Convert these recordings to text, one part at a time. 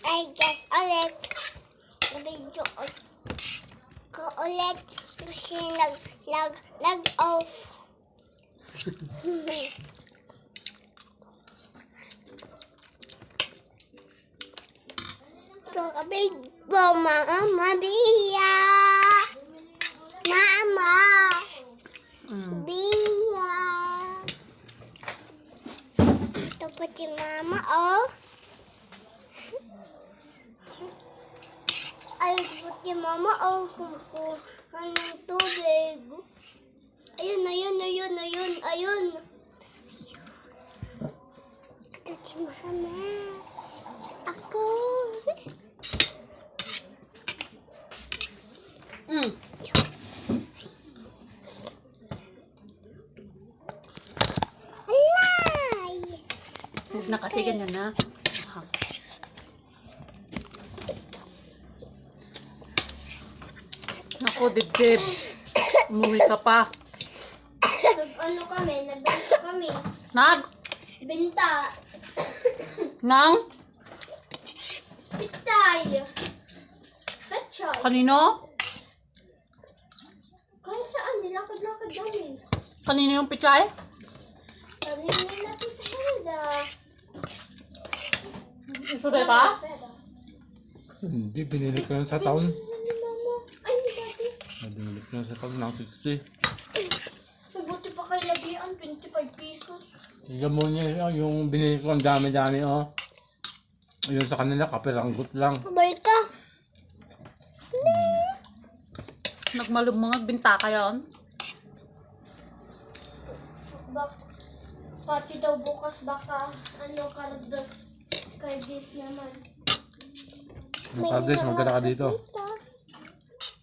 Ay, guys, ulit. Nabidyo ko ulit kasi nag-off. Kabidyo, Mama Bia. Mama. Bia. Ito po si Mama, oh. Ayun po si Mama, oh. Kumukuha ng tubig. Ayun. Ito si Mama. Ako. Alay! Huwag na kasi ganyan na. Naku, dibdib. Umuwi ka pa. Nagbenta kami. Nag? Benta. Nang? Pitay. Petchay. Kanino? Kaya saan? Nilakad-lakad namin. Kanino yung pichay? Kanina natin sa Hilda. Isuday pa? Hindi, binili ko yun sa taon. Ni Mama. Ay, ni Daddy. Binili ko yun sa taon ng 60. Mabuti pa kay Labian, 25 pesos. Tignan mo niya yung binili ko, ang dami-dami, oh. Yun sa kanila, kapiranggot lang. Balik ka. Nagmalumangag binta ka yun? Pati daw bukas baka karagdas naman. Ang Cardes, magkala ka dito.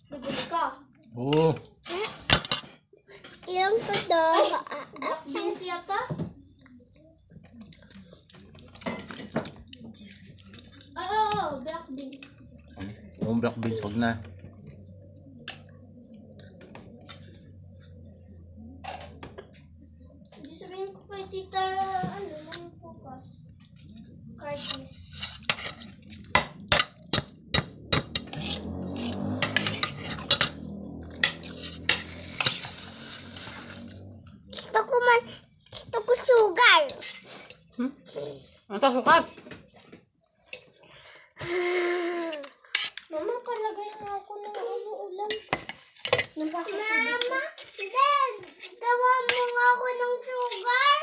Bibili ka. Oo. Ilang to do? Black beans yata? Oo, black beans. Yung black beans, wag na. Hindi sabihin ko kay tita, nang bukas. Cardies. Gusto ko sugar. Ang tasukad. Mama, palagay nga ako ng ulam. Mama, Dad, gawa mo nga ako ng sugar.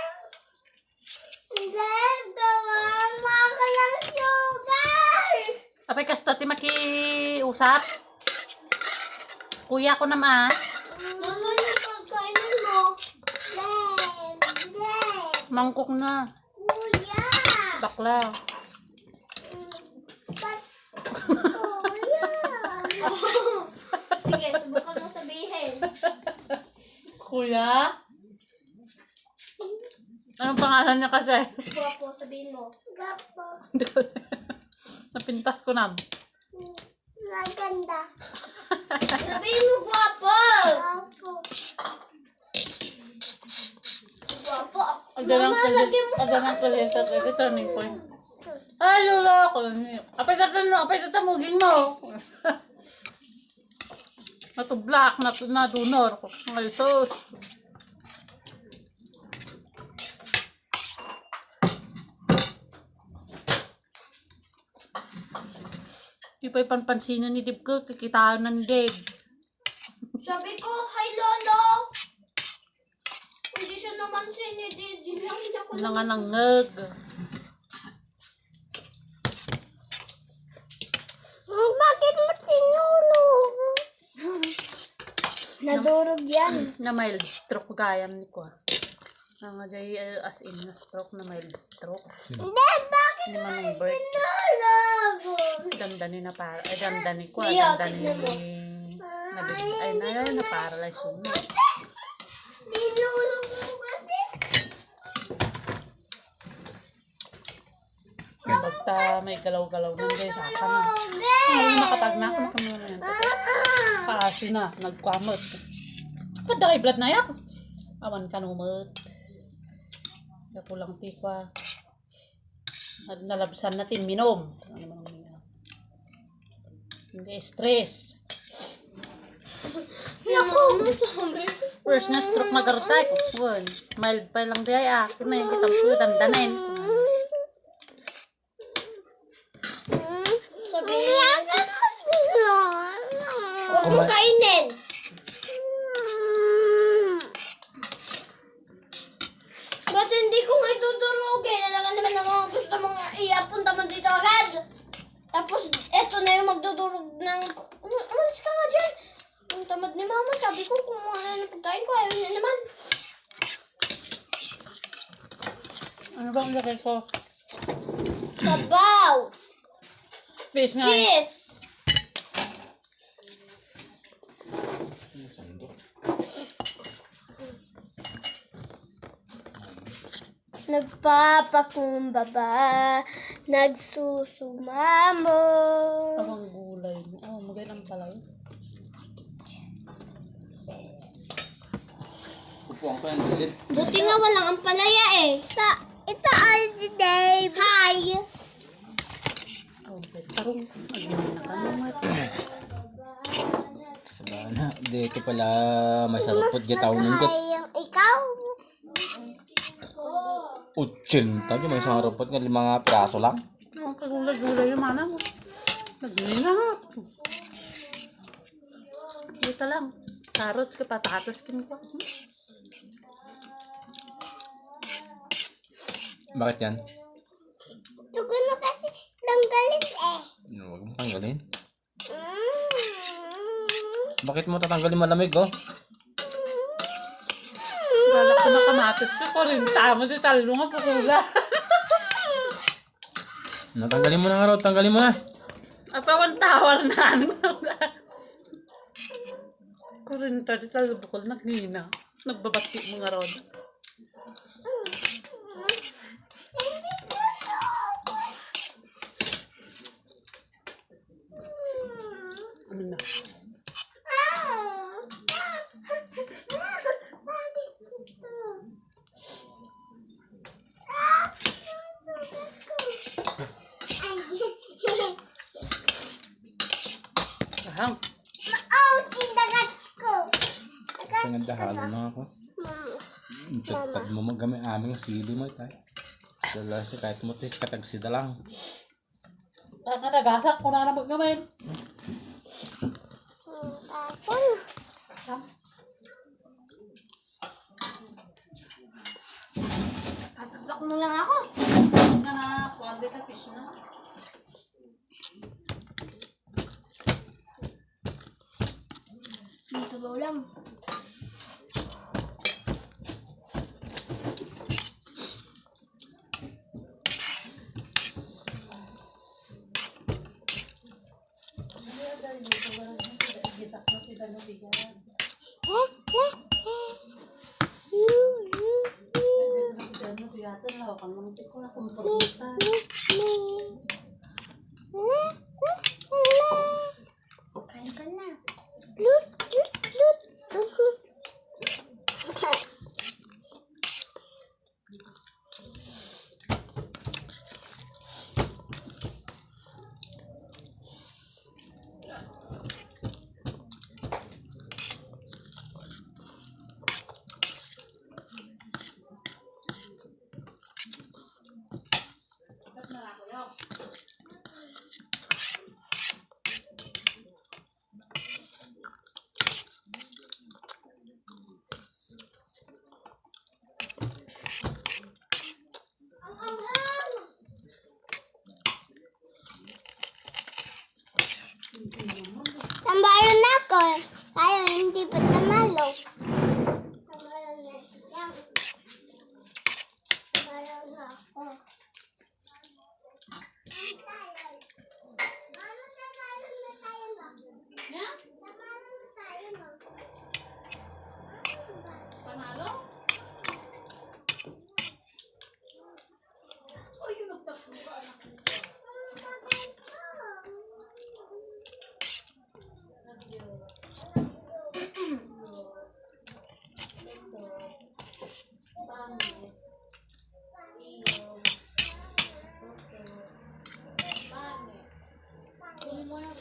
Dad, gawa mo ako ng sugar. Apay kasta ti makiusap. Kuya ko naman. Nasaan yung pagkainin mo? Dad, Mangkok na. kuya. Bakla. Kuya. Sige, subukan mo sabihin. Kuya? Anong pangalan niya kasi? Guwapo, sabihin mo. Guwapo. Hindi ko napintas ko na. Maganda. Sabihin mo guwapo. Guwapo. Guwapo. Agad ng kalita ko. Ito, turning point. Ay, lolo ko. Apay tatamugin mo. Natublak, nadunor. Ay, sus. Di pa'y panpansinan ni Dib ko. Kikitaan na ni Dib. Sabi ko, hi lolo. Hindi siya naman sinidi lang niya ko. Nanganangag. Bakit mo tinulog? Nadurog yan. Na mild stroke kaya ni ko. Nangaday as in na stroke na mild stroke. Hindi, bakit Hindi man ng birth. tinulog? Dandani na para. Ay, dandani ko. Iya, Dandani tignan mo. na paralyze yun. Tinulog mo kasi. Pagta may galaw-galaw nun guys, saka na. Ay, nakatag na ako na kami na yan. Kasi na, nagkamot. Kada blood na yak. Awan ka numot. Kapulang tipa. Nalabsan natin minom. Ano naman Hindi stress. Naku! Sabi. First na stroke magarutay ko. Wan, mild pa lang di ay akin na yung kitang ko dandanin. Sabi. Huwag mo kainin. Ba't hindi ko nga itudurugin? Alam naman na mga gusto mong iapunta mo dito agad. Tapos, eto na yung magdudurog ng... Umalis ka nga dyan. Ang tamad ni mama. Sabi ko kung ano na pagkain ko. Ayaw niya naman. Ano bang lagay ko? Sabaw! Fish nga. Kiss! Nagpapakumbaba, nagsusumamo. Awang gulay mo. Oh, magandang pala yun. Upuan ko yan ulit. Buti nga walang ampalaya eh. Ito ay si Dave. Hi! Oh, tarong. Agyan na ka naman. Sabana. Dito pala may sarupot gitawin ko. Ikaw? 80. Tayo may isang sarupot nga 5 piraso lang. Ang kagulay-gulay yung mana mo. Nagulay na nga. Dito lang. Carrots ka patatas kin ko. Bakit yan? Tugo na kasi tanggalin eh. Huwag mo tanggalin. Bakit mo tatanggalin malamig oh? Galak ko na kamatis ko. Kurinta mo di talo nga pagula. Natanggalin mo na nga raw. Tanggalin mo na. Apawan tawar na. Kurinta di talo bukol nagnina. Nagbabati mga rod. Ano na? Ahang. Pinagdahalo na ako. Tatad mo magamit aming sili mo tayo. Dala si kahit mo tis katagsida lang. Ang nagasak ko na maggamay. Tatagak mo lang ako. Na nga, kuwan beta fish na. May sabaw lang. Kain ka na. Lut, lut, lut. Tambalan na ako. Tayo hindi pa tamalo. Tambalan na yan. Tambalan na ako. Panalo? Oh, yun ang pagsuka anak ko. Kunin mo yan.